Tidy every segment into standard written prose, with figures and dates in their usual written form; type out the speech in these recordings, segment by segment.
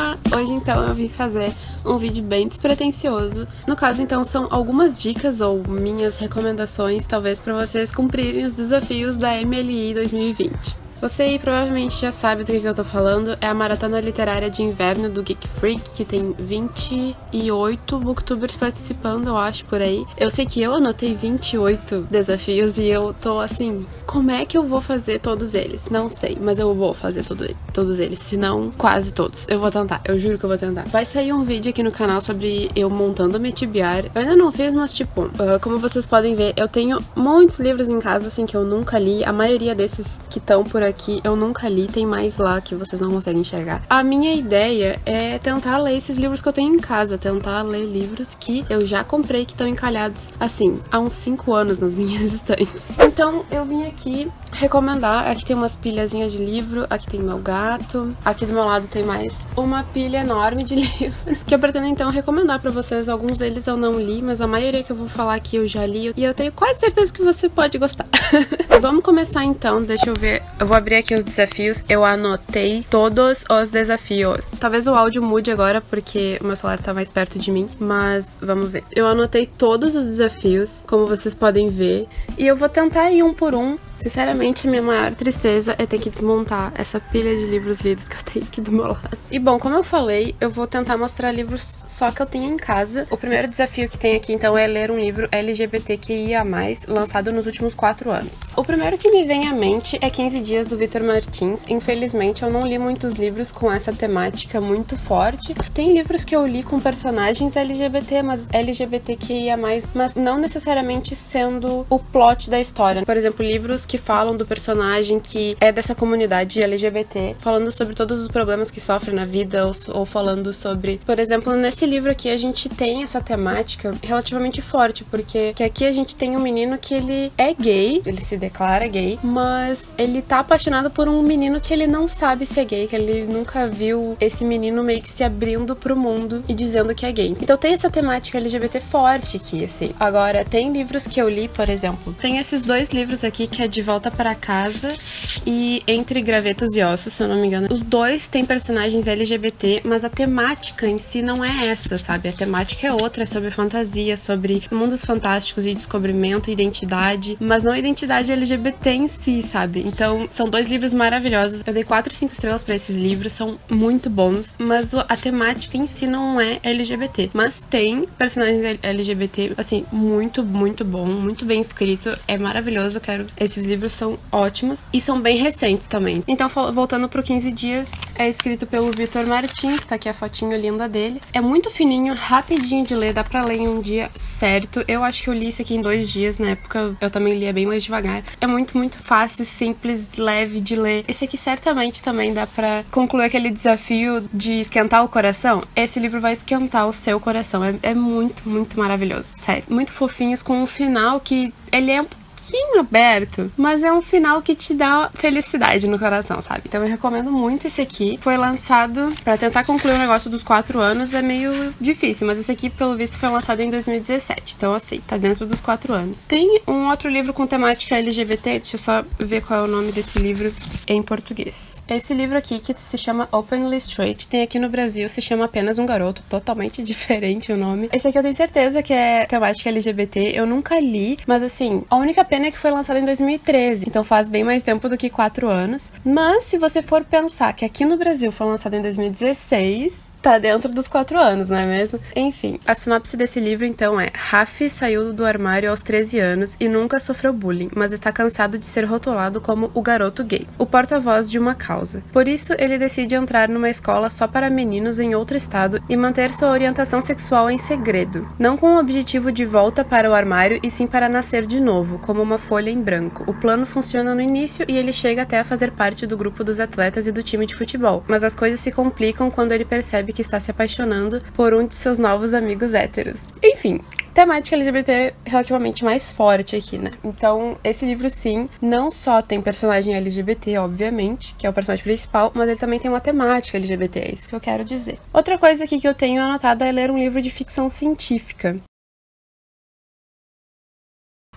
Olá! Hoje então eu vim fazer um vídeo bem despretensioso. No caso então são algumas dicas ou minhas recomendações talvez para vocês cumprirem os desafios da MLI 2020. Você aí provavelmente já sabe do que eu tô falando, é a Maratona Literária de Inverno do Geek Freak, que tem 28 booktubers participando, eu acho, por aí. Eu sei que eu anotei 28 desafios e eu tô assim, como é que eu vou fazer todos eles? Não sei, mas eu vou fazer todos eles, se não quase todos. Eu vou tentar, eu juro que eu vou tentar. Vai sair um vídeo aqui no canal sobre eu montando a minha TBR. Eu ainda não fiz, mas tipo, como vocês podem ver, eu tenho muitos livros em casa, assim, que eu nunca li. A maioria desses que estão por aqui eu nunca li, tem mais lá que vocês não conseguem enxergar. A minha ideia é tentar ler esses livros que eu tenho em casa, tentar ler livros que eu já comprei, que estão encalhados, assim, há uns 5 anos nas minhas estantes. Então eu vim aqui recomendar, aqui tem umas pilhazinhas de livro, aqui tem meu gato, aqui do meu lado tem mais uma pilha enorme de livro, que eu pretendo então recomendar pra vocês. Alguns deles eu não li, mas a maioria que eu vou falar aqui eu já li, e eu tenho quase certeza que você pode gostar. Vamos começar então, deixa eu ver, eu vou abrir aqui os desafios, eu anotei todos os desafios. Talvez o áudio mude agora porque o meu celular tá mais perto de mim, mas vamos ver. Eu anotei todos os desafios, como vocês podem ver, e eu vou tentar ir um por um. Sinceramente, a minha maior tristeza é ter que desmontar essa pilha de livros lidos que eu tenho aqui do meu lado. E bom, como eu falei, eu vou tentar mostrar livros só que eu tenho em casa. O primeiro desafio que tem aqui, então, é ler um livro LGBTQIA+, lançado nos últimos 4 anos. O primeiro que me vem à mente é 15 Dias, do Vitor Martins. Infelizmente, eu não li muitos livros com essa temática muito forte. Tem livros que eu li com personagens LGBT, mas LGBTQIA+, mas não necessariamente sendo o plot da história. Por exemplo, livros que falam do personagem que é dessa comunidade LGBT, falando sobre todos os problemas que sofre na vida, ou falando sobre... Por exemplo, nesse livro aqui a gente tem essa temática relativamente forte, porque que aqui a gente tem um menino que ele é gay, ele se declara gay, mas ele tá apaixonado por um menino que ele não sabe se é gay, que ele nunca viu esse menino meio que se abrindo pro mundo e dizendo que é gay. Então tem essa temática LGBT forte aqui, assim. Agora, tem livros que eu li, por exemplo, tem esses 2 livros aqui, que é De Volta para Casa e Entre Gravetos e Ossos, se eu não me engano. Os 2 têm personagens LGBT, mas a temática em si não é essa, sabe? A temática é outra, é sobre fantasia, sobre mundos fantásticos e descobrimento, identidade, mas não a identidade LGBT em si, sabe? Então, são 2 livros maravilhosos. Eu dei 4 e 5 estrelas pra esses livros, são muito bons, mas a temática em si não é LGBT. Mas tem personagens LGBT, assim, muito bom, muito bem escrito, é maravilhoso, esses livros são ótimos e são bem recentes também. Então, voltando pro 15 Dias, é escrito pelo Vitor Martins, tá aqui a fotinho linda dele. É muito fininho, rapidinho de ler, dá pra ler em um dia certo. Eu acho que eu li isso aqui em 2 dias, na época eu também lia bem mais devagar. É muito fácil, simples, leve de ler. Esse aqui certamente também dá pra concluir aquele desafio de esquentar o coração. Esse livro vai esquentar o seu coração. É muito maravilhoso, sério. Muito fofinhos, com um final que ele é um pouquinho aberto, mas é um final que te dá felicidade no coração, sabe? Então eu recomendo muito esse aqui. Foi lançado pra tentar concluir o negócio dos 4 anos, é meio difícil, mas esse aqui, pelo visto, foi lançado em 2017, então assim, tá dentro dos 4 anos. Tem um outro livro com temática LGBT, deixa eu só ver qual é o nome desse livro em português. Esse livro aqui, que se chama Openly Straight, tem aqui no Brasil, se chama Apenas um Garoto, totalmente diferente o nome. Esse aqui eu tenho certeza que é temática LGBT, eu nunca li, mas assim, a única pena é que foi lançado em 2013, então faz bem mais tempo do que 4 anos. Mas se você for pensar que aqui no Brasil foi lançado em 2016, tá dentro dos 4 anos, não é mesmo? Enfim, a sinopse desse livro então é: Rafi saiu do armário aos 13 anos e nunca sofreu bullying, mas está cansado de ser rotulado como o garoto gay, o porta-voz de uma causa. Por isso, ele decide entrar numa escola só para meninos em outro estado e manter sua orientação sexual em segredo, não com o objetivo de volta para o armário, e sim para nascer de novo, como uma folha em branco. O plano funciona no início e ele chega até a fazer parte do grupo dos atletas e do time de futebol, mas as coisas se complicam quando ele percebe que está se apaixonando por um de seus novos amigos héteros. Enfim, temática LGBT relativamente mais forte aqui, né? Então, esse livro, sim, não só tem personagem LGBT, obviamente, que é o personagem principal, mas ele também tem uma temática LGBT, é isso que eu quero dizer. Outra coisa aqui que eu tenho anotada é ler um livro de ficção científica.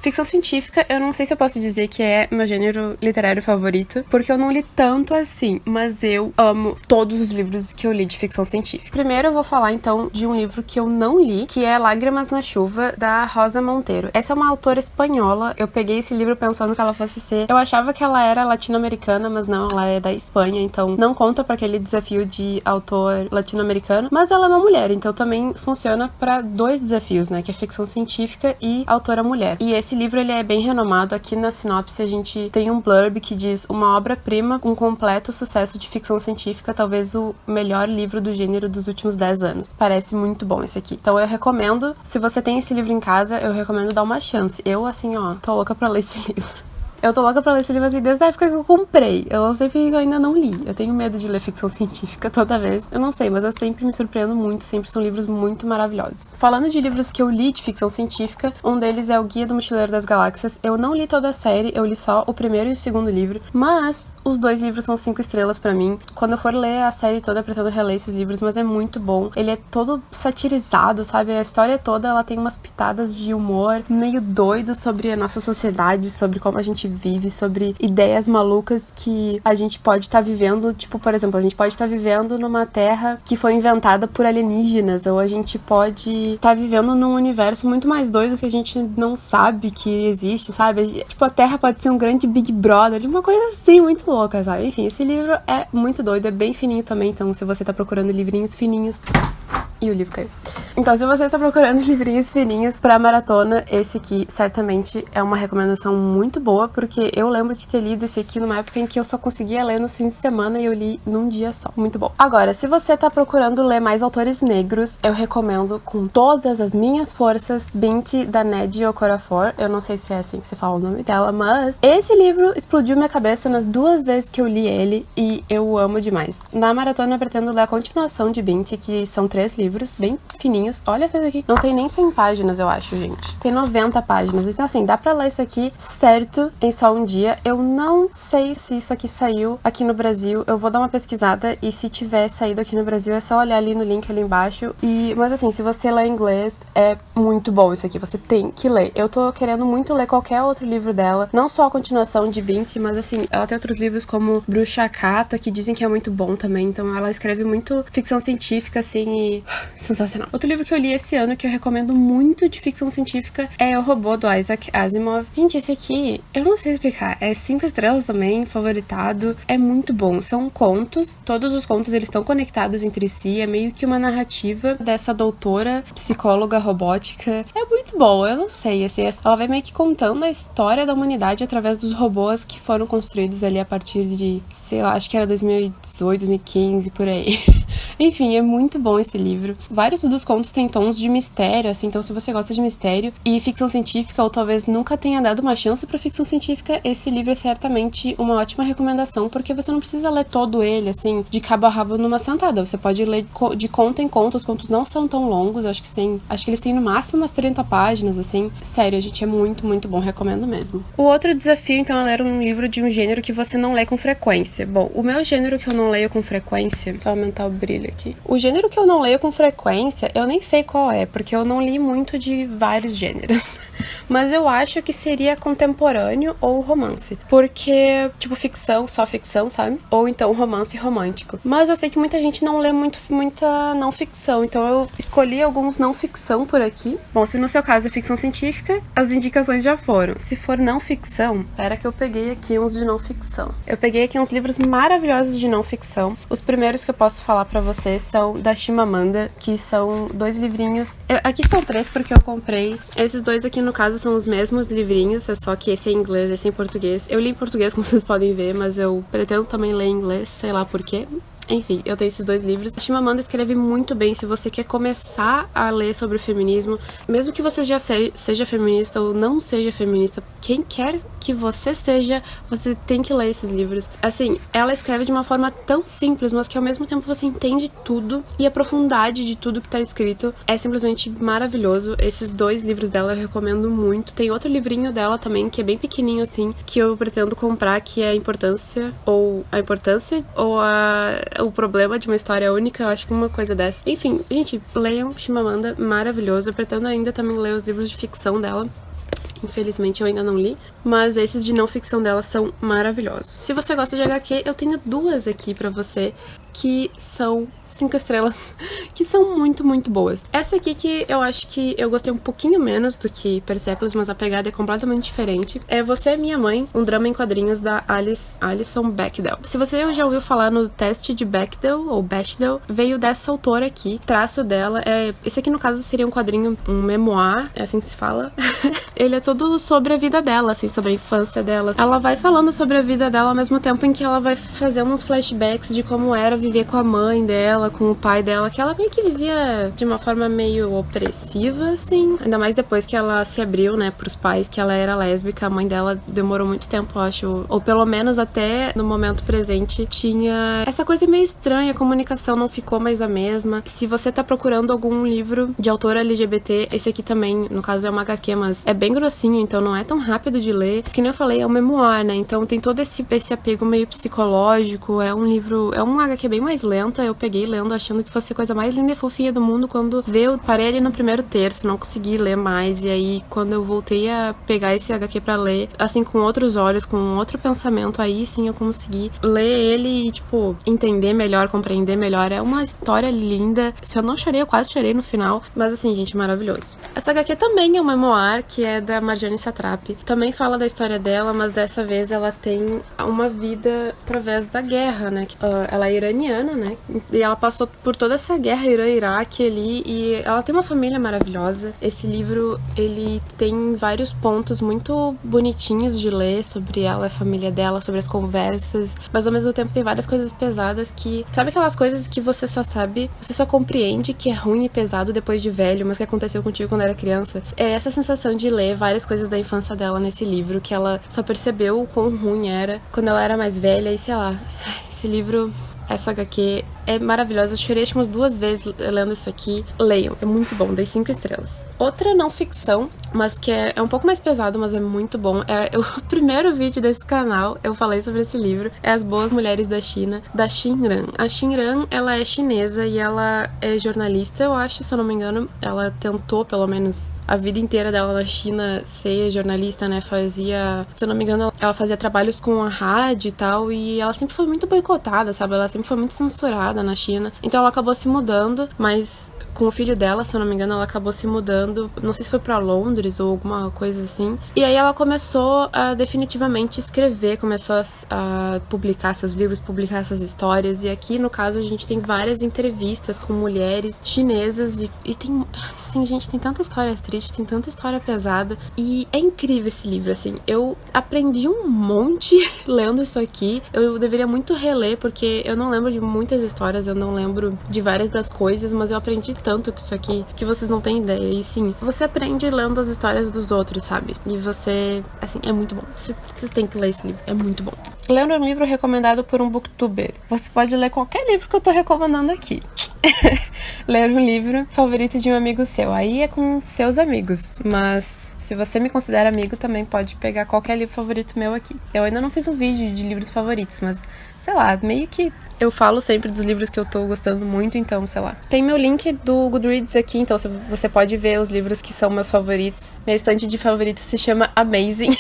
Ficção científica, eu não sei se eu posso dizer que é meu gênero literário favorito, porque eu não li tanto assim, mas eu amo todos os livros que eu li de ficção científica. Primeiro eu vou falar então de um livro que eu não li, que é Lágrimas na Chuva, da Rosa Monteiro. Essa é uma autora espanhola, eu peguei esse livro pensando que ela fosse ser... Eu achava que ela era latino-americana, mas não, ela é da Espanha, então não conta pra aquele desafio de autor latino-americano, mas ela é uma mulher, então também funciona pra 2 desafios, né, que é ficção científica e autora mulher. E esse livro, ele é bem renomado. Aqui na sinopse a gente tem um blurb que diz: uma obra-prima, um completo sucesso de ficção científica, talvez o melhor livro do gênero dos últimos 10 anos. Parece muito bom esse aqui. Então eu recomendo, se você tem esse livro em casa, eu recomendo dar uma chance. Eu, assim, ó, tô louca pra ler esse livro. Eu tô louca pra ler esse livro assim desde a época que eu comprei. Eu não sei porque eu ainda não li. Eu tenho medo de ler ficção científica toda vez. Eu não sei, mas eu sempre me surpreendo muito. Sempre são livros muito maravilhosos. Falando de livros que eu li de ficção científica, um deles é O Guia do Mochileiro das Galáxias. Eu não li toda a série, eu li só o primeiro e o segundo livro. Mas os 2 livros são 5 estrelas pra mim. Quando eu for ler a série toda, eu pretendo reler esses livros, mas é muito bom. Ele é todo satirizado, sabe? A história toda, ela tem umas pitadas de humor meio doido sobre a nossa sociedade, sobre como a gente vive, sobre ideias malucas que a gente pode estar vivendo. Tipo, por exemplo, a gente pode estar vivendo numa terra que foi inventada por alienígenas, ou a gente pode estar vivendo num universo muito mais doido que a gente não sabe que existe, sabe? Tipo, a Terra pode ser um grande Big Brother, uma coisa assim muito louca, sabe? Enfim, esse livro é muito doido, é bem fininho também, então se você tá procurando livrinhos fininhos... E o livro caiu. Então, se você tá procurando livrinhos fininhos pra maratona, esse aqui certamente é uma recomendação muito boa, porque eu lembro de ter lido esse aqui numa época em que eu só conseguia ler nos fins de semana e eu li num dia só. Muito bom. Agora, se você tá procurando ler mais autores negros, eu recomendo com todas as minhas forças Binti, da Nnedi Okorafor. Eu não sei se é assim que se fala o nome dela, mas esse livro explodiu minha cabeça nas 2 vezes que eu li ele e eu amo demais. Na maratona eu pretendo ler a continuação de Binti, que são 3 livros bem fininhos. Olha isso aqui. Não tem nem 100 páginas, eu acho, gente. Tem 90 páginas. Então, assim, dá pra ler isso aqui certo em só um dia. Eu não sei se isso aqui saiu aqui no Brasil. Eu vou dar uma pesquisada e se tiver saído aqui no Brasil, é só olhar ali no link ali embaixo. Mas assim, se você lê inglês, é muito bom isso aqui. Você tem que ler. Eu tô querendo muito ler qualquer outro livro dela. Não só a continuação de Binti, mas assim, ela tem outros livros como Bruxa Cata, que dizem que é muito bom também. Então ela escreve muito ficção científica, assim, e... sensacional. Outro livro que eu li esse ano, que eu recomendo muito de ficção científica, é O Robô, do Isaac Asimov. Gente, esse aqui, eu não sei explicar. É 5 estrelas também, favoritado. É muito bom. São contos. Todos os contos, eles estão conectados entre si. É meio que uma narrativa dessa doutora, psicóloga robótica. É muito bom, eu não sei. Assim, ela vai meio que contando a história da humanidade através dos robôs que foram construídos ali a partir de, sei lá, acho que era 2018, 2015, por aí. Enfim, é muito bom esse livro. Vários dos contos têm tons de mistério, assim, então se você gosta de mistério e ficção científica, ou talvez nunca tenha dado uma chance pra ficção científica, esse livro é certamente uma ótima recomendação, porque você não precisa ler todo ele, assim, de cabo a rabo numa sentada. Você pode ler de conto em conto. Os contos não são tão longos, acho que eles têm no máximo umas 30 páginas, assim. Sério, gente, é muito, muito bom, recomendo mesmo. O outro desafio, então, é ler um livro de um gênero que você não lê com frequência. Bom, o meu gênero que eu não leio com frequência, só aumentar o brilho aqui. O gênero que eu não leio com frequência, eu nem sei qual é, porque eu não li muito de vários gêneros. Mas eu acho que seria contemporâneo ou romance. Porque, tipo, ficção, só ficção, sabe? Ou então romance romântico. Mas eu sei que muita gente não lê muita não ficção, então eu escolhi alguns não ficção por aqui. Bom, se no seu caso é ficção científica, as indicações já foram. Se for não ficção, espera que eu peguei aqui uns de não ficção. Eu peguei aqui uns livros maravilhosos de não ficção. Os primeiros que eu posso falar pra vocês são da Chimamanda, que são 2 livrinhos. Aqui são 3 porque eu comprei. Esses 2 aqui, no caso, são os mesmos livrinhos, é só que esse é em inglês, esse é em português. Eu li em português, como vocês podem ver, mas eu pretendo também ler em inglês, sei lá por quê. Enfim, eu tenho esses 2 livros. A Chimamanda escreve muito bem. Se você quer começar a ler sobre o feminismo, mesmo que você já seja feminista ou não seja feminista, quem quer que você seja, você tem que ler esses livros. Assim, ela escreve de uma forma tão simples, mas que ao mesmo tempo você entende tudo, e a profundidade de tudo que tá escrito é simplesmente maravilhoso. Esses 2 livros dela eu recomendo muito. Tem outro livrinho dela também, que é bem pequenininho assim, que eu pretendo comprar, que é a importância ou o problema de uma história única, eu acho que uma coisa dessa. Enfim, gente, leiam Chimamanda, maravilhoso. Eu pretendo ainda também ler os livros de ficção dela. infelizmente eu ainda não li, mas esses de não ficção dela são maravilhosos. Se você gosta de HQ, eu tenho duas aqui pra você que são 5 estrelas, que são muito, muito boas. Essa aqui que eu acho que eu gostei um pouquinho menos do que Persepolis, mas a pegada é completamente diferente. É Você é Minha Mãe, um drama em quadrinhos da Alison Bechdel. Se você já ouviu falar no teste de Bechdel, ou Bechdel, veio dessa autora aqui. O traço dela esse aqui no caso seria um quadrinho, um memoir, é assim que se fala. Ele é todo sobre a vida dela, assim, sobre a infância dela. Ela vai falando sobre a vida dela ao mesmo tempo em que ela vai fazendo uns flashbacks de como era viver com a mãe dela, com o pai dela, que ela meio que vivia de uma forma meio opressiva, assim. Ainda mais depois que ela se abriu, né, pros pais, que ela era lésbica. A mãe dela demorou muito tempo, eu acho, ou pelo menos até no momento presente, tinha essa coisa meio estranha, a comunicação não ficou mais a mesma. Se você tá procurando algum livro de autora LGBT, esse aqui também, no caso é uma HQ, mas é bem grossinho, então não é tão rápido de ler. Que nem eu falei, é um memoir, né, então tem todo esse apego meio psicológico, é um livro, é um HQ bem mais lenta. Eu peguei lendo achando que fosse a coisa mais linda e fofinha do mundo. Quando eu parei ali no primeiro terço, não consegui ler mais. E aí, quando eu voltei a pegar esse HQ pra ler, assim, com outros olhos, com outro pensamento, aí sim eu consegui ler ele e, tipo, entender melhor, compreender melhor. É uma história linda. Se eu não chorei, eu quase chorei no final. Mas assim, gente, maravilhoso. Essa HQ também é um memoir, que é da Marjane Satrapi. Também fala da história dela, mas dessa vez ela tem uma vida através da guerra, né? Ela é iraniana, né? E ela passou por toda essa guerra Irã-Iraque ali, e ela tem uma família maravilhosa. Esse livro, ele tem vários pontos muito bonitinhos de ler sobre ela, a família dela, sobre as conversas, mas ao mesmo tempo tem várias coisas pesadas que... Sabe aquelas coisas que você só compreende que é ruim e pesado depois de velho, mas que aconteceu contigo quando era criança? É essa sensação de ler várias coisas da infância dela nesse livro, que ela só percebeu o quão ruim era quando ela era mais velha, e sei lá, esse livro... Essa HQ é maravilhosa. Eu chorei acho umas 2 vezes lendo isso aqui. Leiam, é muito bom, dei 5 estrelas. Outra não ficção, mas que é um pouco mais pesado, mas é muito bom. O primeiro vídeo desse canal, eu falei sobre esse livro. É As Boas Mulheres da China, da Xin Ran. A Xin Ran, ela é chinesa e ela é jornalista, eu acho, se eu não me engano. Ela tentou, pelo menos, a vida inteira dela na China ser jornalista, né? Fazia, se eu não me engano, ela fazia trabalhos com a rádio e tal. E ela sempre foi muito boicotada, sabe? Ela sempre foi muito censurada na China. Então ela acabou se mudando, mas com o filho dela, se eu não me engano, ela acabou se mudando, não sei se foi pra Londres ou alguma coisa assim. E aí ela começou a definitivamente escrever, começou a publicar seus livros, publicar essas histórias. E aqui, no caso, a gente tem várias entrevistas com mulheres chinesas e tem, assim, gente, tem tanta história triste, tem tanta história pesada. E é incrível esse livro, assim. Eu aprendi um monte lendo isso aqui. Eu deveria muito reler, porque eu não lembro de muitas histórias, eu não lembro de várias das coisas, mas eu aprendi tanto com isso aqui que vocês não têm ideia. E sim, você aprende lendo as histórias dos outros, sabe? E você, assim, é muito bom. Vocês têm que ler esse livro, é muito bom. Lendo um livro recomendado por um booktuber. Você pode ler qualquer livro que eu tô recomendando aqui. Ler um livro favorito de um amigo seu. Aí é com seus amigos, mas se você me considera amigo, também pode pegar qualquer livro favorito meu aqui. Eu ainda não fiz um vídeo de livros favoritos, mas, sei lá, meio que eu falo sempre dos livros que eu tô gostando muito, então, sei lá. Tem meu link do Goodreads aqui, então você pode ver os livros que são meus favoritos. Minha estante de favoritos se chama Amazing.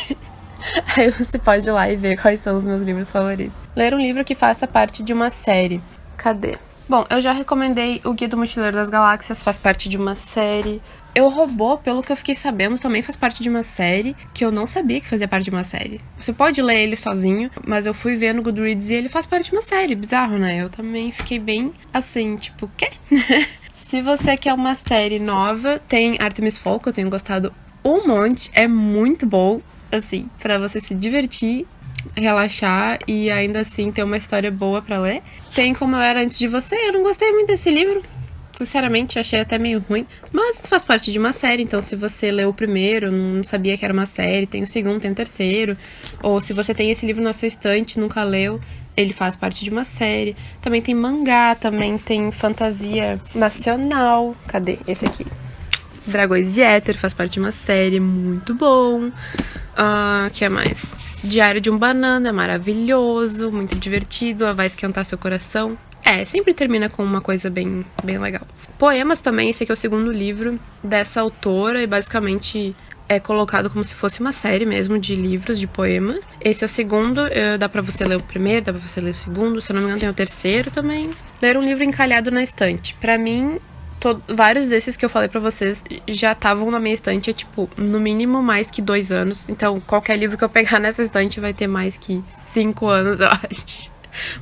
Aí você pode ir lá e ver quais são os meus livros favoritos. Ler um livro que faça parte de uma série. Cadê? Bom, eu já recomendei O Guia do Mochileiro das Galáxias, faz parte de uma série. Eu Robô, pelo que eu fiquei sabendo, também faz parte de uma série, que eu não sabia que fazia parte de uma série. Você pode ler ele sozinho, mas eu fui ver no Goodreads e ele faz parte de uma série. Bizarro, né? Eu também fiquei bem assim, tipo, o quê? Se você quer uma série nova, tem Artemis Fowl, que eu tenho gostado um monte. É muito bom, assim, pra você se divertir, relaxar e ainda assim ter uma história boa pra ler. Tem Como Eu Era Antes de Você. Eu não gostei muito desse livro. Sinceramente, achei até meio ruim. Mas faz parte de uma série, então se você leu o primeiro, não sabia que era uma série, tem o segundo, tem o terceiro. Ou se você tem esse livro na sua estante, nunca leu, ele faz parte de uma série. Também tem mangá, também tem fantasia nacional. Cadê? Esse aqui. Dragões de Éter faz parte de uma série, muito bom. Que é mais? Diário de um Banana, é maravilhoso, muito divertido, vai esquentar seu coração. Sempre termina com uma coisa bem, bem legal. Poemas também, esse aqui é o segundo livro dessa autora, e basicamente é colocado como se fosse uma série mesmo de livros, de poema. Esse é o segundo, dá pra você ler o primeiro, dá pra você ler o segundo, se eu não me engano tem o terceiro também. Ler um livro encalhado na estante. Pra mim, vários desses que eu falei pra vocês já estavam na minha estante há, tipo, no mínimo mais que 2 anos. Então, qualquer livro que eu pegar nessa estante vai ter mais que 5 anos, eu acho.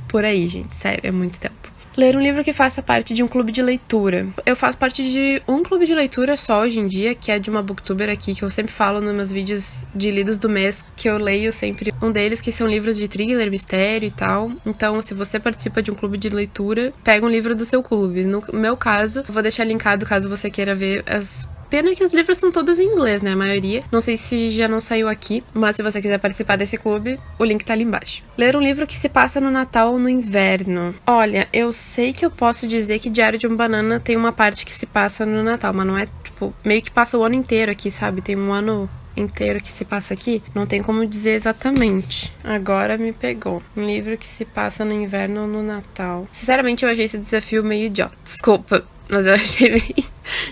Por aí, gente, sério, é muito tempo. Ler um livro que faça parte de um clube de leitura. Eu faço parte de um clube de leitura só hoje em dia, que é de uma booktuber aqui, que eu sempre falo nos meus vídeos de lidos do mês, que eu leio sempre um deles, que são livros de thriller, mistério e tal. Então, se você participa de um clube de leitura, pega um livro do seu clube. No meu caso, eu vou deixar linkado caso você queira ver as... Pena que os livros são todos em inglês, né? A maioria. Não sei se já não saiu aqui, mas se você quiser participar desse clube, o link tá ali embaixo. Ler um livro que se passa no Natal ou no inverno. Olha, eu sei que eu posso dizer que Diário de uma Banana tem uma parte que se passa no Natal, mas não é, tipo, meio que passa o ano inteiro aqui, sabe? Tem um ano inteiro que se passa aqui. Não tem como dizer exatamente. Agora me pegou. Um livro que se passa no inverno ou no Natal. Sinceramente, eu achei esse desafio meio idiota. Desculpa. Mas eu achei bem...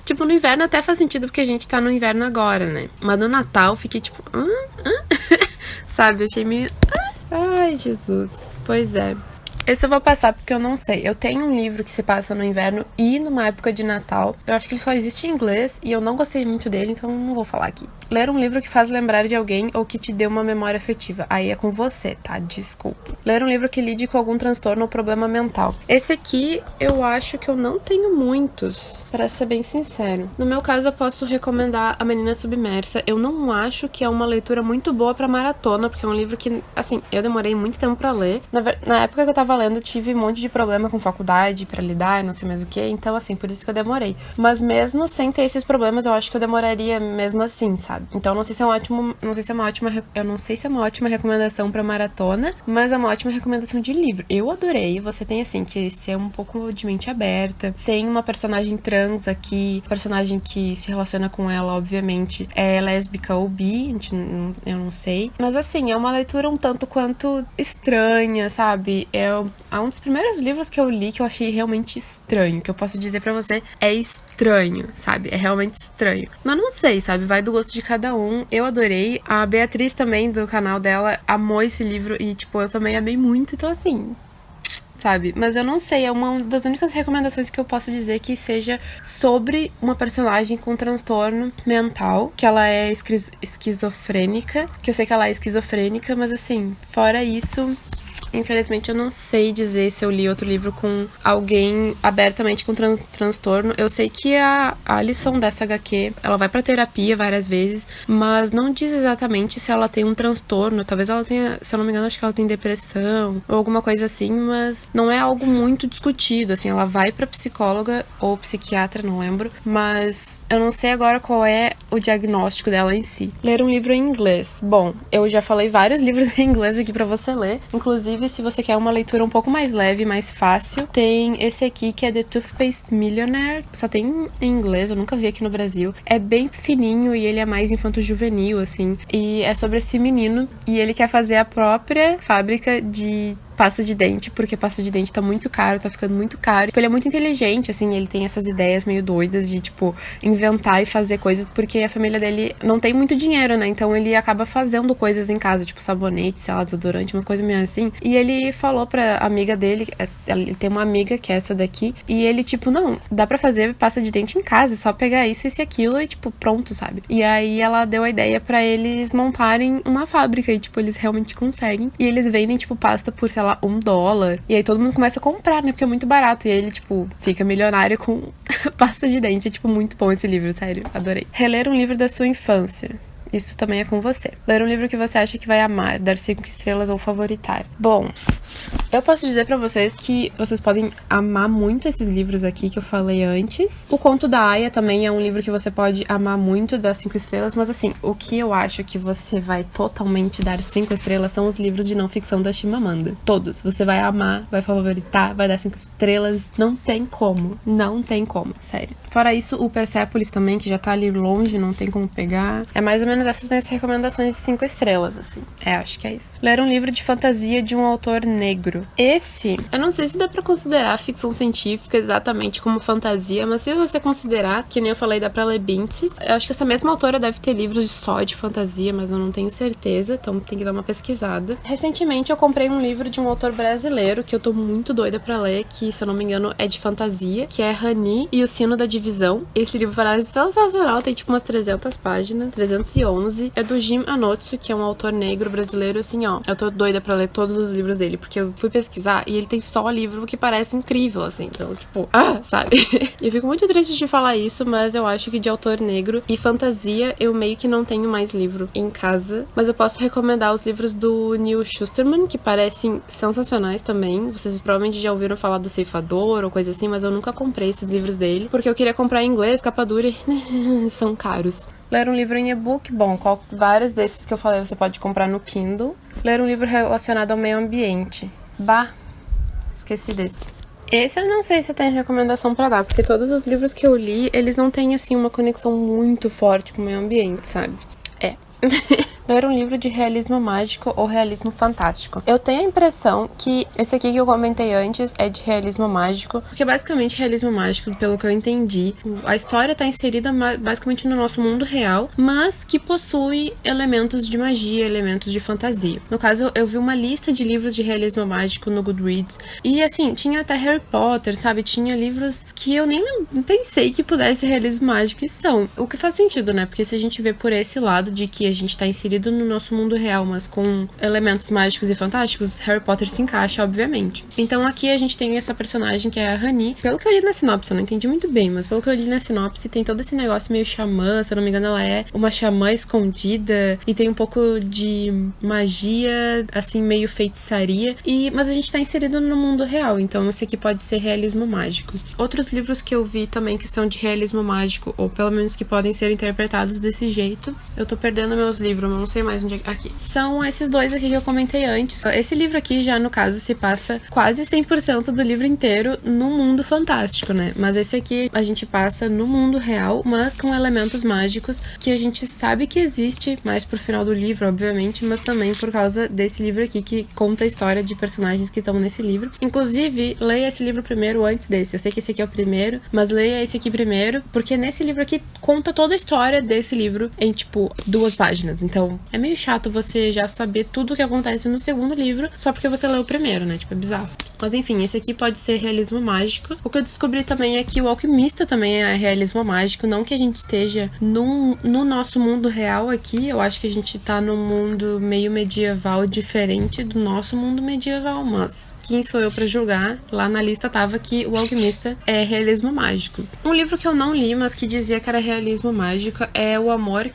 Tipo, no inverno até faz sentido porque a gente tá no inverno agora, né? Mas no Natal fiquei tipo... Sabe? Eu achei meio... Ai, Jesus. Pois é. Esse eu vou passar porque eu não sei. Eu tenho um livro que se passa no inverno e numa época de Natal. Eu acho que ele só existe em inglês e eu não gostei muito dele, então não vou falar aqui. Ler um livro que faz lembrar de alguém ou que te dê uma memória afetiva. Aí é com você, tá? Desculpa. Ler um livro que lide com algum transtorno ou problema mental. Esse aqui, eu acho que eu não tenho muitos, pra ser bem sincero. No meu caso, eu posso recomendar A Menina Submersa. Eu não acho que é uma leitura muito boa pra maratona, porque é um livro que, assim, eu demorei muito tempo pra ler. Na época que eu tava lendo, tive um monte de problema com faculdade pra lidar, não sei mais o que. Então, assim, por isso que eu demorei. Mas mesmo sem ter esses problemas, eu acho que eu demoraria mesmo assim, sabe? Então, não sei se é uma ótima recomendação pra maratona, mas é uma ótima recomendação de livro. Eu adorei. Você tem, assim, que ser um pouco de mente aberta. Tem uma personagem trans aqui, personagem que se relaciona com ela, obviamente, é lésbica ou bi, eu não sei. Mas, assim, é uma leitura um tanto quanto estranha, sabe? É um dos primeiros livros que eu li que eu achei realmente estranho. Que eu posso dizer pra você é estranho, sabe? É realmente estranho. Mas não sei, sabe? Vai do gosto de cada um. Eu adorei. A Beatriz também, do canal dela, amou esse livro e, tipo, eu também amei muito. Então, assim... sabe? Mas eu não sei, é uma das únicas recomendações que eu posso dizer que seja sobre uma personagem com transtorno mental, que ela é esquizofrênica, que eu sei que ela é esquizofrênica, mas assim, fora isso... Infelizmente, eu não sei dizer se eu li outro livro com alguém abertamente com transtorno. Eu sei que a Alison dessa HQ, ela vai pra terapia várias vezes, mas não diz exatamente se ela tem um transtorno. Talvez ela tenha, se eu não me engano, acho que ela tem depressão ou alguma coisa assim, mas não é algo muito discutido, assim. Ela vai pra psicóloga ou psiquiatra, não lembro, mas eu não sei agora qual é o diagnóstico dela em si. Ler um livro em inglês. Bom, eu já falei vários livros em inglês aqui pra você ler, inclusive se você quer uma leitura um pouco mais leve, mais fácil, tem esse aqui que é The Toothpaste Millionaire. Só tem em inglês, eu nunca vi aqui no Brasil. É bem fininho e ele é mais infanto-juvenil, assim. E é sobre esse menino e ele quer fazer a própria fábrica de pasta de dente, porque pasta de dente tá muito caro, tá ficando muito caro. Tipo, ele é muito inteligente, assim, ele tem essas ideias meio doidas de, tipo, inventar e fazer coisas, porque a família dele não tem muito dinheiro, né? Então ele acaba fazendo coisas em casa, tipo sabonete, sei lá, desodorante, umas coisas meio assim. E ele falou pra amiga dele, ele tem uma amiga que é essa daqui, e ele, tipo, não, dá pra fazer pasta de dente em casa, é só pegar isso e aquilo e, tipo, pronto, sabe? E aí ela deu a ideia pra eles montarem uma fábrica e, tipo, eles realmente conseguem. E eles vendem, tipo, pasta por, sei lá, $1. E aí todo mundo começa a comprar, né? Porque é muito barato. E aí ele, tipo, fica milionário com pasta de dente. É, tipo, muito bom esse livro, sério. Adorei. Reler um livro da sua infância. Isso também é com você. Ler um livro que você acha que vai amar, dar 5 estrelas ou favoritar. Bom, eu posso dizer pra vocês que vocês podem amar muito esses livros aqui que eu falei antes. O Conto da Aia também é um livro que você pode amar muito, dar 5 estrelas. Mas assim, o que eu acho que você vai totalmente dar 5 estrelas são os livros de não ficção da Chimamanda. Todos. Você vai amar, vai favoritar, vai dar 5 estrelas. Não tem como. Não tem como. Sério. Fora isso, o Persepolis também, que já tá ali longe, não tem como pegar. É mais ou menos essas minhas recomendações de 5 estrelas, assim. É, acho que é isso. Ler um livro de fantasia de um autor negro. Esse, eu não sei se dá pra considerar ficção científica exatamente como fantasia, mas se você considerar, que nem eu falei, dá pra ler Bint. Eu acho que essa mesma autora deve ter livros só de fantasia, mas eu não tenho certeza, então tem que dar uma pesquisada. Recentemente eu comprei um livro de um autor brasileiro que eu tô muito doida pra ler, que, se eu não me engano, é de fantasia, que é Rani e o Sino da Divisão. Esse livro parece sensacional, tem tipo umas 300 páginas, 311. É do Jim Anotsu, que é um autor negro brasileiro, assim, ó. Eu tô doida pra ler todos os livros dele, porque eu fui pesquisar e ele tem só livro que parece incrível, assim. Então, tipo, sabe? Eu fico muito triste de falar isso, mas eu acho que de autor negro e fantasia eu meio que não tenho mais livro em casa. Mas eu posso recomendar os livros do Neil Shusterman, que parecem sensacionais também. Vocês provavelmente já ouviram falar do Ceifador ou coisa assim, mas eu nunca comprei esses livros dele, porque eu queria comprar em inglês, capa dura e são caros. Ler um livro em e-book, bom, vários desses que eu falei você pode comprar no Kindle. Ler um livro relacionado ao meio ambiente. Esqueci desse. Esse eu não sei se eu tenho recomendação pra dar, porque todos os livros que eu li, eles não têm, assim, uma conexão muito forte com o meio ambiente, sabe? Ler um livro de realismo mágico ou realismo fantástico. Eu tenho a impressão que esse aqui que eu comentei antes é de realismo mágico, porque basicamente realismo mágico, pelo que eu entendi, a história tá inserida basicamente no nosso mundo real, mas que possui elementos de magia, elementos de fantasia. No caso, eu vi uma lista de livros de realismo mágico no Goodreads, e assim, tinha até Harry Potter, sabe? Tinha livros que eu nem pensei que pudesse realismo mágico, e são. O que faz sentido, né? Porque se a gente vê por esse lado de que a gente tá inserido no nosso mundo real, mas com elementos mágicos e fantásticos, Harry Potter se encaixa, obviamente. Então aqui a gente tem essa personagem que é a Rani. Pelo que eu li na sinopse, eu não entendi muito bem, mas pelo que eu li na sinopse, tem todo esse negócio meio xamã, se eu não me engano ela é uma xamã escondida, e tem um pouco de magia, assim, meio feitiçaria, mas a gente tá inserido no mundo real, então esse aqui pode ser realismo mágico. Outros livros que eu vi também que são de realismo mágico, ou pelo menos que podem ser interpretados desse jeito, eu tô perdendo meus livros, não sei mais onde é aqui. São esses dois aqui que eu comentei antes. Esse livro aqui já, no caso, se passa quase 100% do livro inteiro no mundo fantástico, né? Mas esse aqui a gente passa no mundo real, mas com elementos mágicos que a gente sabe que existe mais pro final do livro, obviamente, mas também por causa desse livro aqui que conta a história de personagens que estão nesse livro. Inclusive, leia esse livro primeiro antes desse. Eu sei que esse aqui é o primeiro, mas leia esse aqui primeiro, porque nesse livro aqui conta toda a história desse livro em, tipo, 2 páginas. Então, é meio chato você já saber tudo o que acontece no segundo livro só porque você leu o primeiro, né? Tipo, é bizarro. Mas enfim, esse aqui pode ser realismo mágico. O que eu descobri também é que o Alquimista também é realismo mágico. Não que a gente esteja no nosso mundo real aqui. Eu acho que a gente tá num mundo meio medieval diferente do nosso mundo medieval, mas quem sou eu pra julgar? Lá na lista tava que o Alquimista é realismo mágico. Um livro que eu não li, mas que dizia que era realismo mágico é O Amor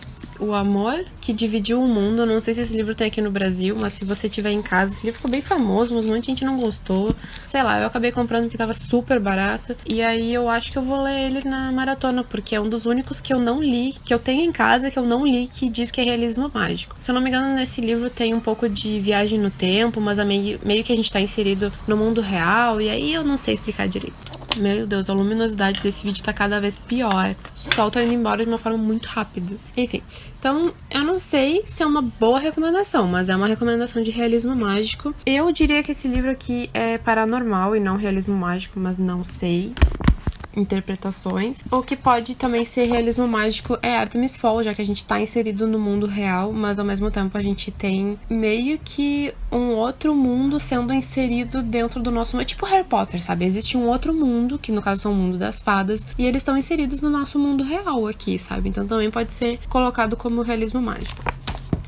que Dividiu o Mundo. Eu não sei se esse livro tem aqui no Brasil, mas se você tiver em casa, esse livro ficou bem famoso, mas muita gente não gostou. Sei lá, eu acabei comprando porque tava super barato. E aí eu acho que eu vou ler ele na maratona, porque é um dos únicos que eu não li, que eu tenho em casa, que eu não li, que diz que é realismo mágico. Se eu não me engano, nesse livro tem um pouco de viagem no tempo, mas é meio que a gente tá inserido no mundo real, e aí eu não sei explicar direito. Meu Deus, a luminosidade desse vídeo tá cada vez pior. O sol tá indo embora de uma forma muito rápida. Enfim, então eu não sei se é uma boa recomendação, mas é uma recomendação de realismo mágico. Eu diria que esse livro aqui é paranormal e não realismo mágico, mas não sei. Interpretações. O que pode também ser realismo mágico é Artemis Fowl, já que a gente tá inserido no mundo real, mas ao mesmo tempo a gente tem meio que um outro mundo sendo inserido dentro do nosso mundo. Tipo Harry Potter, sabe? Existe um outro mundo, que no caso é o mundo das fadas, e eles estão inseridos no nosso mundo real aqui, sabe? Então também pode ser colocado como realismo mágico.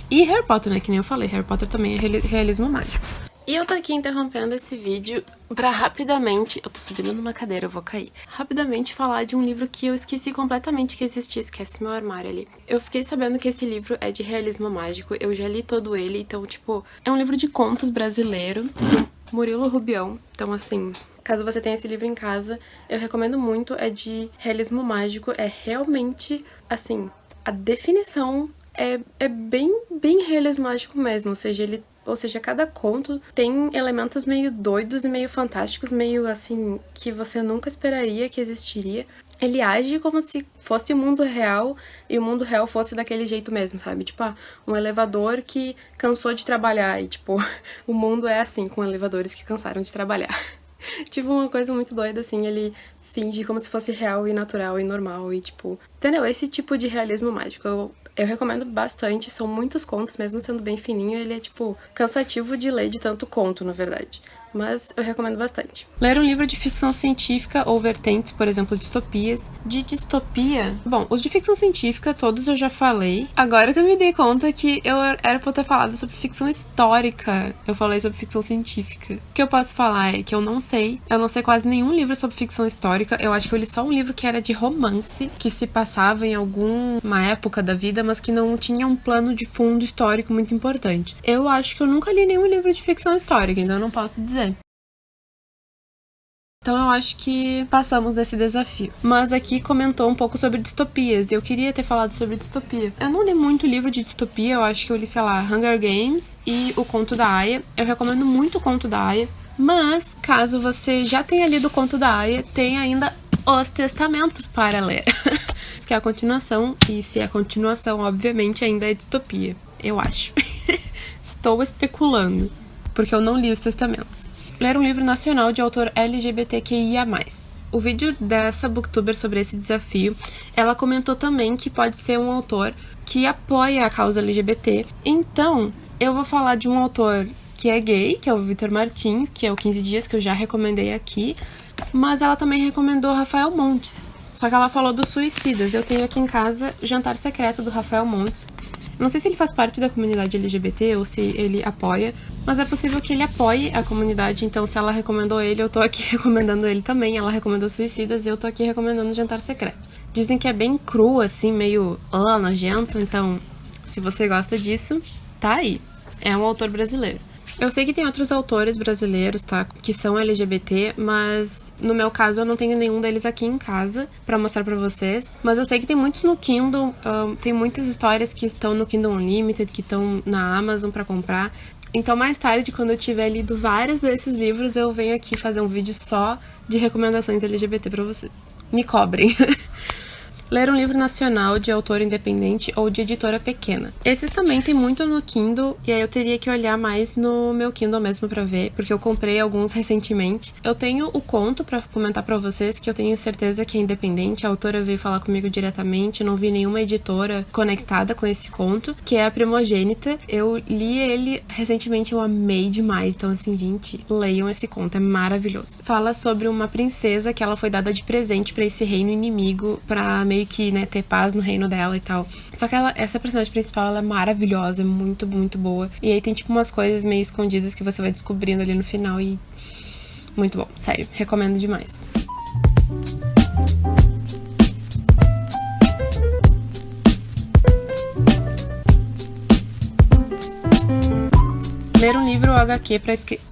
E Harry Potter, né? Que nem eu falei, Harry Potter também é realismo mágico. E eu tô aqui interrompendo esse vídeo pra rapidamente... Eu tô subindo numa cadeira, eu vou cair. Rapidamente falar de um livro que eu esqueci completamente que existia. Esquece meu armário ali. Eu fiquei sabendo que esse livro é de realismo mágico. Eu já li todo ele, então, tipo... É um livro de contos brasileiro, do Murilo Rubião. Então, assim... Caso você tenha esse livro em casa, eu recomendo muito. É de realismo mágico. É realmente, assim... A definição é bem realismo mágico mesmo. Ou seja, cada conto tem elementos meio doidos e meio fantásticos, meio assim, que você nunca esperaria que existiria. ele age como se fosse o mundo real e o mundo real fosse daquele jeito mesmo, sabe? Tipo, um elevador que cansou de trabalhar e, tipo, o mundo é assim, com elevadores que cansaram de trabalhar. Tipo, uma coisa muito doida, assim, ele finge como se fosse real e natural e normal e, tipo... Entendeu? Esse tipo de realismo mágico eu recomendo bastante, são muitos contos, mesmo sendo bem fininho, ele é, tipo, cansativo de ler de tanto conto, na verdade. Mas eu recomendo bastante. Ler um livro de ficção científica ou vertentes, por exemplo, distopias. De distopia... Bom, os de ficção científica, todos eu já falei. Agora que eu me dei conta que eu era pra eu ter falado sobre ficção histórica. Eu falei sobre ficção científica. O que eu posso falar é que eu não sei. Eu não sei quase nenhum livro sobre ficção histórica. Eu acho que eu li só um livro que era de romance, que se passava em alguma época da vida, mas que não tinha um plano de fundo histórico muito importante. Eu acho que eu nunca li nenhum livro de ficção histórica, então eu não posso dizer. Então eu acho que passamos desse desafio. Mas aqui comentou um pouco sobre distopias, e eu queria ter falado sobre distopia. Eu não li muito livro de distopia, eu acho que eu li, sei lá, Hunger Games e O Conto da Aia. Eu recomendo muito O Conto da Aia, mas caso você já tenha lido O Conto da Aia, tem ainda Os Testamentos para ler. Que é a continuação, e se é a continuação, obviamente, ainda é distopia. Eu acho. Estou especulando, porque eu não li Os Testamentos. Ler um livro nacional de autor LGBTQIA+. O vídeo dessa booktuber sobre esse desafio, ela comentou também que pode ser um autor que apoia a causa LGBT. Então, eu vou falar de um autor que é gay, que é o Vitor Martins, que é o 15 Dias, que eu já recomendei aqui. Mas ela também recomendou Rafael Montes. Só que ela falou dos Suicidas. Eu tenho aqui em casa Jantar Secreto, do Rafael Montes. Não sei se ele faz parte da comunidade LGBT ou se ele apoia, mas é possível que ele apoie a comunidade, então se ela recomendou ele, eu tô aqui recomendando ele também. Ela recomendou Suicidas e eu tô aqui recomendando Jantar Secreto. Dizem que é bem cru, assim, meio nojento, então se você gosta disso, tá aí. É um autor brasileiro. Eu sei que tem outros autores brasileiros, tá, que são LGBT, mas no meu caso eu não tenho nenhum deles aqui em casa pra mostrar pra vocês. Mas eu sei que tem muitos no Kindle, tem muitas histórias que estão no Kindle Unlimited, que estão na Amazon pra comprar. Então mais tarde, quando eu tiver lido vários desses livros, eu venho aqui fazer um vídeo só de recomendações LGBT pra vocês. Me cobrem. Ler um livro nacional de autor independente ou de editora pequena. Esses também tem muito no Kindle, e aí eu teria que olhar mais no meu Kindle mesmo pra ver, porque eu comprei alguns recentemente. Eu tenho o conto pra comentar pra vocês, que eu tenho certeza que é independente, a autora veio falar comigo diretamente, não vi nenhuma editora conectada com esse conto, que é A Primogênita. Eu li ele recentemente, eu amei demais, então assim, gente, leiam esse conto, é maravilhoso. Fala sobre uma princesa que ela foi dada de presente pra esse reino inimigo, pra meio que, né, ter paz no reino dela e tal. Só que essa personagem principal, ela é maravilhosa, é muito, muito boa. E aí tem, tipo, umas coisas meio escondidas que você vai descobrindo ali no final e... muito bom, sério, recomendo demais. Ler um livro ou HQ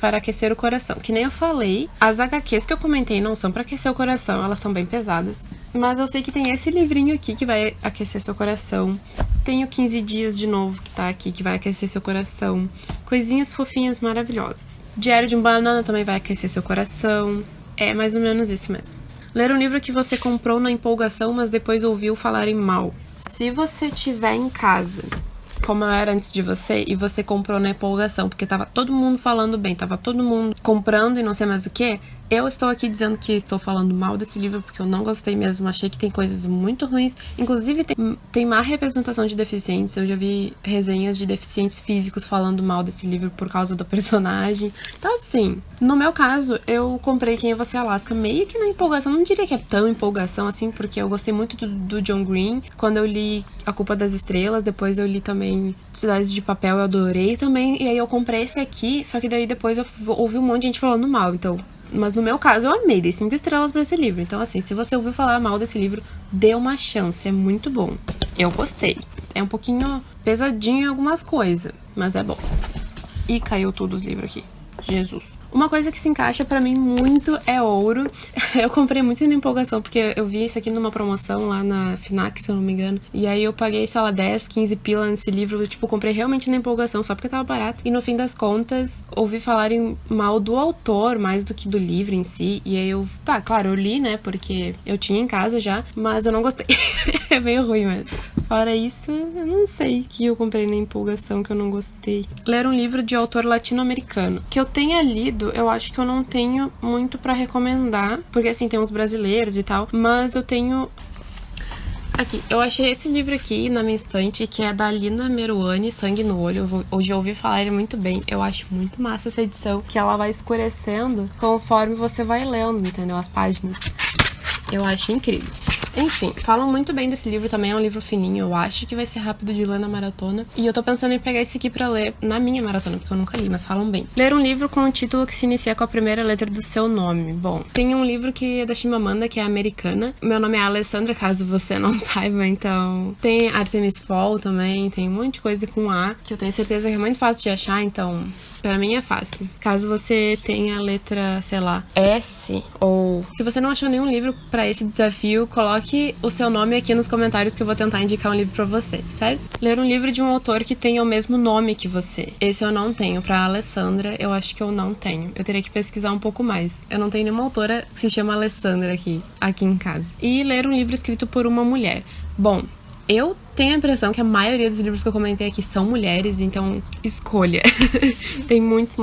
para aquecer o coração. Que nem eu falei, as HQs que eu comentei não são para aquecer o coração, elas são bem pesadas. Mas eu sei que tem esse livrinho aqui que vai aquecer seu coração. Tem o 15 Dias de novo que tá aqui, que vai aquecer seu coração. Coisinhas fofinhas maravilhosas. Diário de um Banana também vai aquecer seu coração. É mais ou menos isso mesmo. Ler um livro que você comprou na empolgação, mas depois ouviu falarem mal. Se você tiver em casa, como eu era antes de você, e você comprou na empolgação, porque tava todo mundo falando bem, tava todo mundo comprando e não sei mais o que, eu estou aqui dizendo que estou falando mal desse livro porque eu não gostei mesmo, achei que tem coisas muito ruins, inclusive tem má representação de deficientes, eu já vi resenhas de deficientes físicos falando mal desse livro por causa do personagem. Então assim, no meu caso, eu comprei Quem é Você, Alaska, meio que na empolgação, não diria que é tão empolgação assim, porque eu gostei muito do John Green, quando eu li A Culpa das Estrelas, depois eu li também Cidades de Papel, eu adorei também, e aí eu comprei esse aqui, só que daí depois eu ouvi um monte de gente falando mal, então... Mas no meu caso eu amei, dei 5 estrelas pra esse livro. Então assim, se você ouviu falar mal desse livro, dê uma chance, é muito bom. Eu gostei. É um pouquinho pesadinho em algumas coisas, mas é bom. E caiu tudo os livros aqui. Jesus. Uma coisa que se encaixa pra mim muito é Ouro. Eu comprei muito na empolgação, porque eu vi isso aqui numa promoção lá na Fnac, se eu não me engano. E aí eu paguei, sei lá, 10, 15 pila nesse livro. Eu, tipo, comprei realmente na empolgação, só porque tava barato. E no fim das contas, ouvi falarem mal do autor, mais do que do livro em si. E aí eu, claro, eu li, né, porque eu tinha em casa já, mas eu não gostei. É meio ruim mesmo. Fora isso, eu não sei que eu comprei na empolgação que eu não gostei. Ler um livro de autor latino-americano. Que eu tenha lido, eu acho que eu não tenho muito pra recomendar. Porque, assim, tem uns brasileiros e tal. Mas eu tenho... Aqui, eu achei esse livro aqui na minha estante, que é da Lina Meruane, Sangue no Olho. Hoje eu ouvi falar ele muito bem. Eu acho muito massa essa edição, que ela vai escurecendo conforme você vai lendo, entendeu? As páginas. Eu acho incrível. Enfim, falam muito bem desse livro também, é um livro fininho, eu acho que vai ser rápido de ler na maratona. E eu tô pensando em pegar esse aqui pra ler na minha maratona, porque eu nunca li, mas falam bem. Ler um livro com um título que se inicia com a primeira letra do seu nome. Bom, tem um livro que é da Chimamanda, que é americana. Meu nome é Alessandra, caso você não saiba, então... Tem Artemis Fowl também, tem um monte de coisa com A, que eu tenho certeza que é muito fácil de achar, então... Pra mim é fácil. Caso você tenha a letra, sei lá, S, ou... Se você não achou nenhum livro pra esse desafio, coloque o seu nome aqui nos comentários que eu vou tentar indicar um livro pra você, certo? Ler um livro de um autor que tenha o mesmo nome que você. Esse eu não tenho. Pra Alessandra, eu acho que eu não tenho. Eu teria que pesquisar um pouco mais. Eu não tenho nenhuma autora que se chama Alessandra aqui em casa. E ler um livro escrito por uma mulher. Bom, eu tenho a impressão que a maioria dos livros que eu comentei aqui são mulheres, então escolha. Tem muitos.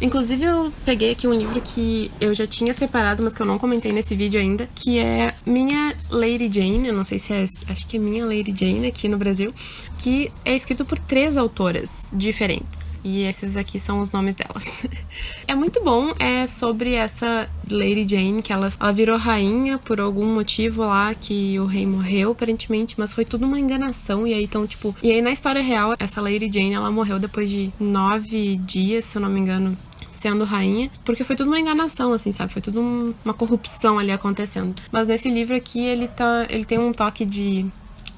Inclusive eu peguei aqui um livro que eu já tinha separado, mas que eu não comentei nesse vídeo ainda, que é Minha Lady Jane, eu não sei se é, acho que é Minha Lady Jane aqui no Brasil, que é escrito por 3 autoras diferentes. E esses aqui são os nomes delas. É muito bom, é sobre essa Lady Jane, que ela virou rainha por algum motivo lá, que o rei morreu, aparentemente, mas foi tudo uma enganação, e aí então, tipo... E aí na história real, essa Lady Jane, ela morreu depois de 9 dias, se eu não me engano, sendo rainha, porque foi tudo uma enganação, assim, sabe? Foi tudo uma corrupção ali acontecendo. Mas nesse livro aqui, ele tem um toque de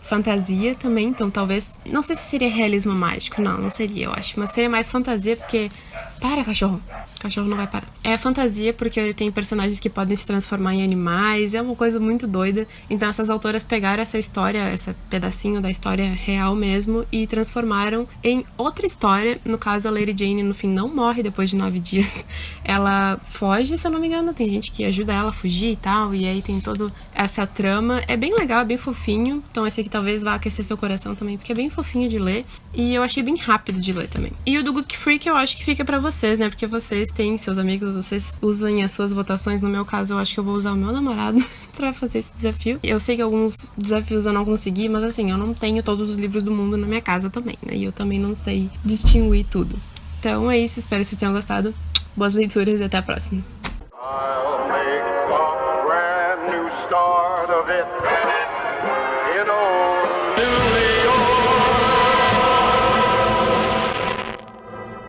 fantasia também, então talvez... Não sei se seria realismo mágico, não seria, eu acho. Mas seria mais fantasia, porque... Para, cachorro! O cachorro não vai parar. É fantasia porque tem personagens que podem se transformar em animais, é uma coisa muito doida. Então essas autoras pegaram essa história, esse pedacinho da história real mesmo, e transformaram em outra história. No caso, a Lady Jane, no fim, não morre depois de 9 dias. Ela foge, se eu não me engano, tem gente que ajuda ela a fugir e tal, e aí tem toda essa trama. É bem legal, é bem fofinho. Então esse aqui talvez vá aquecer seu coração também, porque é bem fofinho de ler. E eu achei bem rápido de ler também. E o do Book Freak eu acho que fica pra vocês, né? Porque vocês têm seus amigos, vocês usem as suas votações. No meu caso, eu acho que eu vou usar o meu namorado pra fazer esse desafio. Eu sei que alguns desafios eu não consegui, mas assim, eu não tenho todos os livros do mundo na minha casa também, né? E eu também não sei distinguir tudo. Então é isso, espero que vocês tenham gostado. Boas leituras e até a próxima. I'll make a brand new start of it.